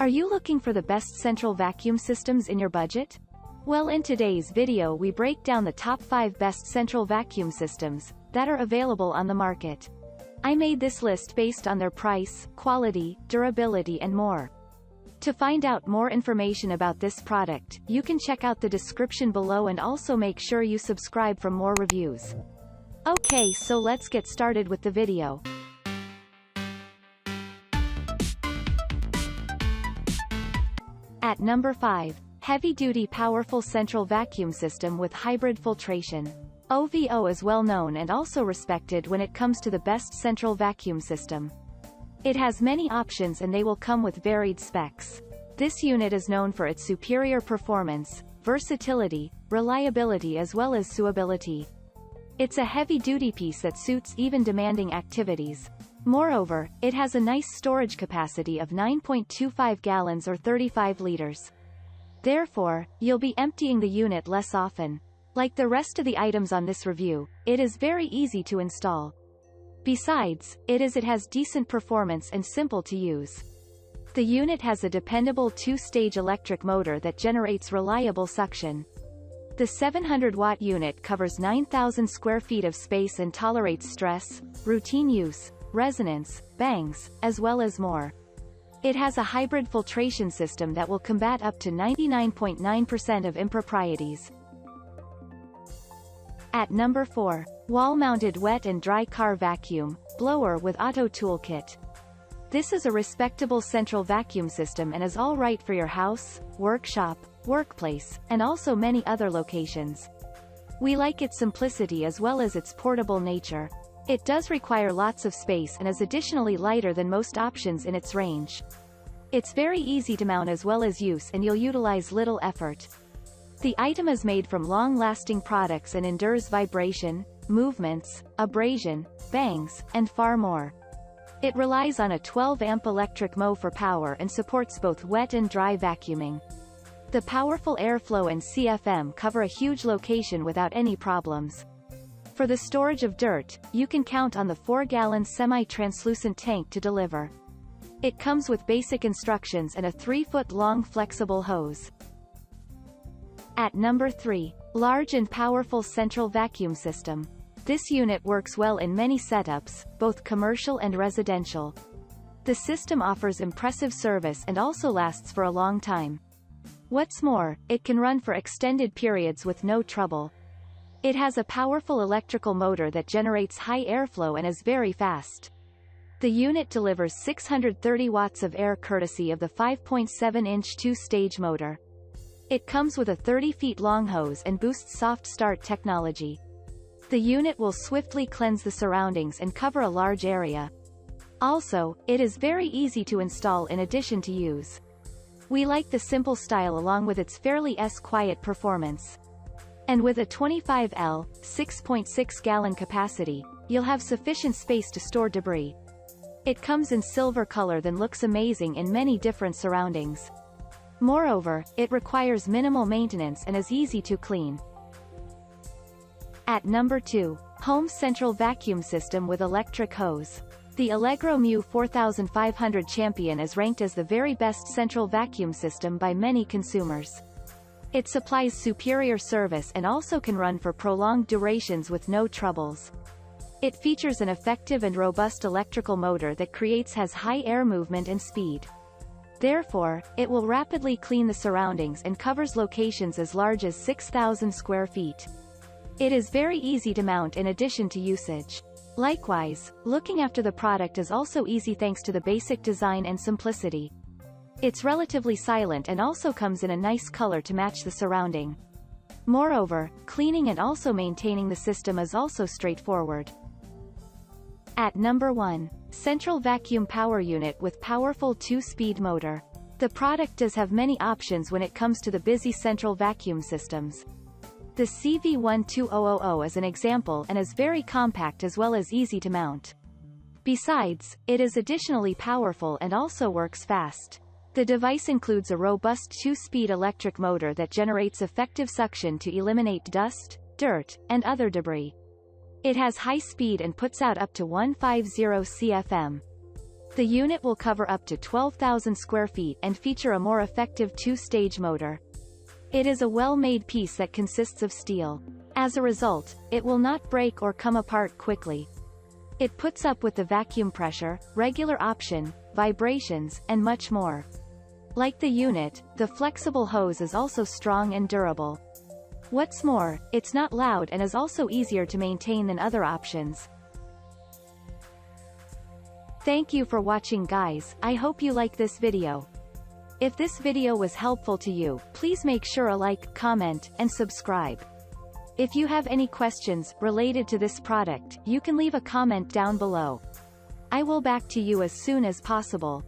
Are you looking for the best central vacuum systems in your budget? Well, in today's video we break down the top 5 best central vacuum systems that are available on the market. I made this list based on their price, quality, durability and more. To find out more information about this product, you can check out the description below and also make sure you subscribe for more reviews. Okay, so let's get started with the video. At number 5, Heavy-Duty Powerful Central Vacuum System with Hybrid Filtration. OVO is well known and also respected when it comes to the best central vacuum system. It has many options and they will come with varied specs. This unit is known for its superior performance, versatility, reliability as well as suitability. It's a heavy-duty piece that suits even demanding activities. Moreover, it has a nice storage capacity of 9.25 gallons or 35 liters. Therefore, you'll be emptying the unit less often. Like the rest of the items on this review, it is very easy to install. Besides, it has decent performance and simple to use. The unit has a dependable 2-stage electric motor that generates reliable suction. The 700-watt unit covers 9,000 square feet of space and tolerates stress, routine use, resonance, bangs, as well as more. It has a hybrid filtration system that will combat up to 99.9% of improprieties. At number 4, Wall-Mounted Wet and Dry Car Vacuum Blower with Auto Toolkit. This is a respectable central vacuum system and is all right for your house, workshop, workplace, and also many other locations. We like its simplicity as well as its portable nature. It does require lots of space and is additionally lighter than most options in its range. It's very easy to mount as well as use and you'll utilize little effort. The item is made from long-lasting products and endures vibration, movements, abrasion, bangs, and far more. It relies on a 12-amp electric motor for power and supports both wet and dry vacuuming. The powerful airflow and CFM cover a huge location without any problems. For the storage of dirt, you can count on the 4-gallon semi-translucent tank to deliver. It comes with basic instructions and a 3-foot-long flexible hose. At number 3, Large and Powerful Central Vacuum System. This unit works well in many setups, both commercial and residential. The system offers impressive service and also lasts for a long time. What's more, it can run for extended periods with no trouble. It has a powerful electrical motor that generates high airflow and is very fast. The unit delivers 630 watts of air courtesy of the 5.7-inch 2-stage motor. It comes with a 30-feet-long hose and boosts soft start technology. The unit will swiftly cleanse the surroundings and cover a large area. Also, it is very easy to install in addition to use. We like the simple style along with its fairly quiet performance. And with a 25L, 6.6-gallon capacity, you'll have sufficient space to store debris. It comes in silver color that looks amazing in many different surroundings. Moreover, it requires minimal maintenance and is easy to clean. At number 2, Home Central Vacuum System with Electric Hose. The Allegro Mu 4500 Champion is ranked as the very best central vacuum system by many consumers. It supplies superior service and also can run for prolonged durations with no troubles. It features an effective and robust electrical motor that has high air movement and speed. Therefore, it will rapidly clean the surroundings and covers locations as large as 6,000 square feet. It is very easy to mount in addition to usage. Likewise, looking after the product is also easy thanks to the basic design and simplicity. It's relatively silent and also comes in a nice color to match the surrounding. Moreover, cleaning and also maintaining the system is also straightforward. At number 1, Central Vacuum Power Unit with Powerful 2-Speed Motor. The product does have many options when it comes to the busy central vacuum systems. The CV12000 is an example and is very compact as well as easy to mount. Besides, it is additionally powerful and also works fast. The device includes a robust 2-speed electric motor that generates effective suction to eliminate dust, dirt, and other debris. It has high speed and puts out up to 150 CFM. The unit will cover up to 12,000 square feet and feature a more effective two-stage motor. It is a well-made piece that consists of steel. As a result, it will not break or come apart quickly. It puts up with the vacuum pressure, regular option, vibrations, and much more. Like the unit, the flexible hose is also strong and durable. What's more, it's not loud and is also easier to maintain than other options. Thank you for watching, guys. I hope you like this video. If this video was helpful to you, please make sure to like, comment, and subscribe. If you have any questions related to this product, you can leave a comment down below. I will back to you as soon as possible.